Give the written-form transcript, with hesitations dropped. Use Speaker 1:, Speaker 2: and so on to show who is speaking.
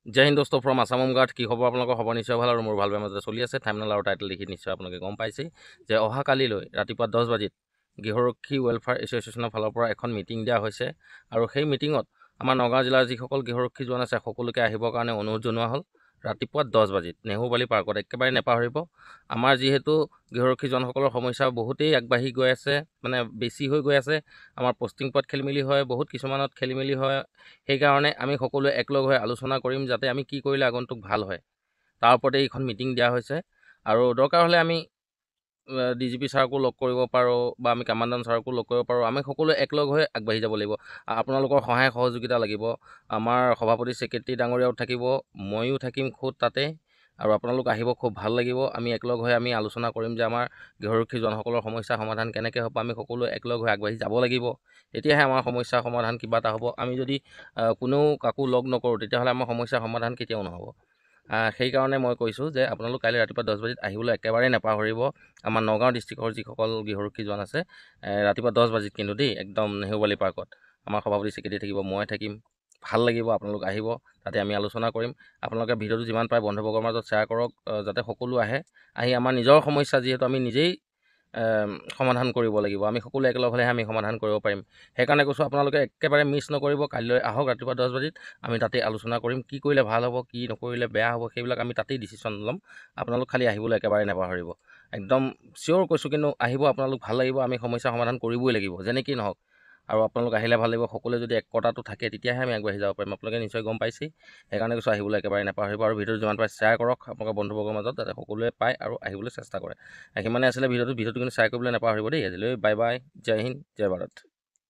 Speaker 1: জয় হিন্দ দোস্ত from Assam home guard. কি খবৰ আপোনালোকৰ? খবৰ নিশ্চয় ভাল আৰু মোৰ ভাল বেয়া মাজতে চলি আছে। থাম্বনেইল আৰু টাইটেল দেখি নিশ্চয় আপোনালোকে গম পাইছেই যে অহাকালিলৈ ৰাতিপুৱা 10 বজাত গৃহৰক্ষী ৱেলফেয়াৰ এছ'চিয়েশ্যনৰ ফালৰ পৰা এখন মিটিং দিয়া হৈছে আৰু সেই মিটিঙত আমাৰ নগাঁও জিলাৰ যিসকল গৃহৰক্ষী জোৱান আছে সকলোকে আহিবৰ কাৰণে অনুৰোধ জনোৱা হ'ল। ৰাতিপুৱা 10 বজাত নেহুবালি পাৰ্কত একেবাৰে নেপাহৰিব। আমাৰ যিহেতু গৃহৰক্ষী জোৱানসকলৰ সমস্যা বহুতেই আগবাঢ়ি গৈ আছে, মানে বেছি হৈ গৈ আছে। আমাৰ পষ্টিং পোৱাত খেলিমেলি হয়, বহুত কিছুমানত খেলিমেলি হয়। সেইকাৰণে আমি সকলোৱে একলগ হৈ আলোচনা কৰিম যাতে আমি কি কৰিলে আগন্তুক ভাল হয়, তাৰ ওপৰতে এইখন মিটিং দিয়া হৈছে। আৰু দৰকাৰ হ'লে আমি DGP ছাৰকো লগ কৰিব পাৰোঁ বা আমি কামাণ্ডাণ্ট ছাৰকো লগ কৰিব পাৰোঁ। আমি সকলোৱে একলগ হৈ আগবাঢ়ি যাব লাগিব। আপোনালোকৰ সহায় সহযোগিতা লাগিব। আমাৰ সভাপতি ছেক্ৰেটেৰী ডাঙৰীয়াও থাকিব, ময়ো থাকিম খোদ তাতে, আৰু আপোনালোক আহিব, খুব ভাল লাগিব। আমি একলগ হৈ আমি আলোচনা কৰিম যে আমাৰ গৃহৰক্ষী জনসকলৰ সমস্যা সমাধান কেনেকৈ হ'ব। আমি সকলোৱে একলগ হৈ আগবাঢ়ি যাব লাগিব, তেতিয়াহে আমাৰ সমস্যা সমাধান কিবা এটা হ'ব। আমি যদি কোনেও কাকো লগ নকৰোঁ তেতিয়াহ'লে আমাৰ সমস্যা সমাধান কেতিয়াও নহ'ব। সেইকাৰণে মই কৈছোঁ যে আপোনালোক কাইলৈ ৰাতিপুৱা 10 বজাত আহিবলৈ একেবাৰে নাপাহৰিব। আমাৰ নগাঁও ডিষ্ট্ৰিক্টৰ যিসকল গৃহৰক্ষী জোৱান আছে, ৰাতিপুৱা 10 বজাত কিন্তু দেই, একদম নেহুবালি পাৰ্কত আমাৰ সভাপতি ছেক্ৰেটেৰী থাকিব, মই থাকিম। ভাল লাগিব, আপোনালোক আহিব, তাতে আমি আলোচনা কৰিম। আপোনালোকে ভিডিঅ'টো যিমান পাৰে বন্ধুবৰ্গৰ মাজত শ্বেয়াৰ কৰক, যাতে সকলো আহে। আহি আমাৰ নিজৰ সমস্যা যিহেতু আমি নিজেই সমাধান কৰিব লাগিব, আমি সকলো একেলগ হ'লেহে আমি সমাধান কৰিব পাৰিম। সেইকাৰণে কৈছোঁ আপোনালোকে একেবাৰে মিছ নকৰিব। কাইলৈ আহক ৰাতিপুৱা 10 বজাত, আমি তাতেই আলোচনা কৰিম। কি কৰিলে ভাল হ'ব, কি নকৰিলে বেয়া হ'ব, সেইবিলাক আমি তাতেই ডিচিশ্যন ল'ম। আপোনালোক খালি আহিবলৈ একেবাৰে নাপাহৰিব, একদম চিয়'ৰ কৈছোঁ। কিন্তু আহিব, আপোনালোক ভাল লাগিব। আমি সমস্যা সমাধান কৰিবই লাগিব যেনেকেই নহওক, আৰু আপোনালোক আহিলে ভাল লাগিব। সকলোৱে যদি একতাটো থাকে তেতিয়াহে আমি আগবাঢ়ি যাব পাৰিম। আপোনালোকে নিশ্চয় গম পাইছেই। সেইকাৰণে কৈছোঁ আহিবলৈ একেবাৰে নাপাহৰিব, আৰু ভিডিঅ'টো যিমান পাৰে শ্বেয়াৰ কৰক আপোনালোকৰ বন্ধুবৰ্গৰ মাজত, যাতে সকলোৱে পায় আৰু আহিবলৈ চেষ্টা কৰে। সিমানে আছিলে ভিডিঅ'টো কিন্তু শ্বেয়াৰ কৰিবলৈ নাপাহৰিব দেই। আজিলৈ বাই বাই, জয় হিন্দ, জয় ভাৰত।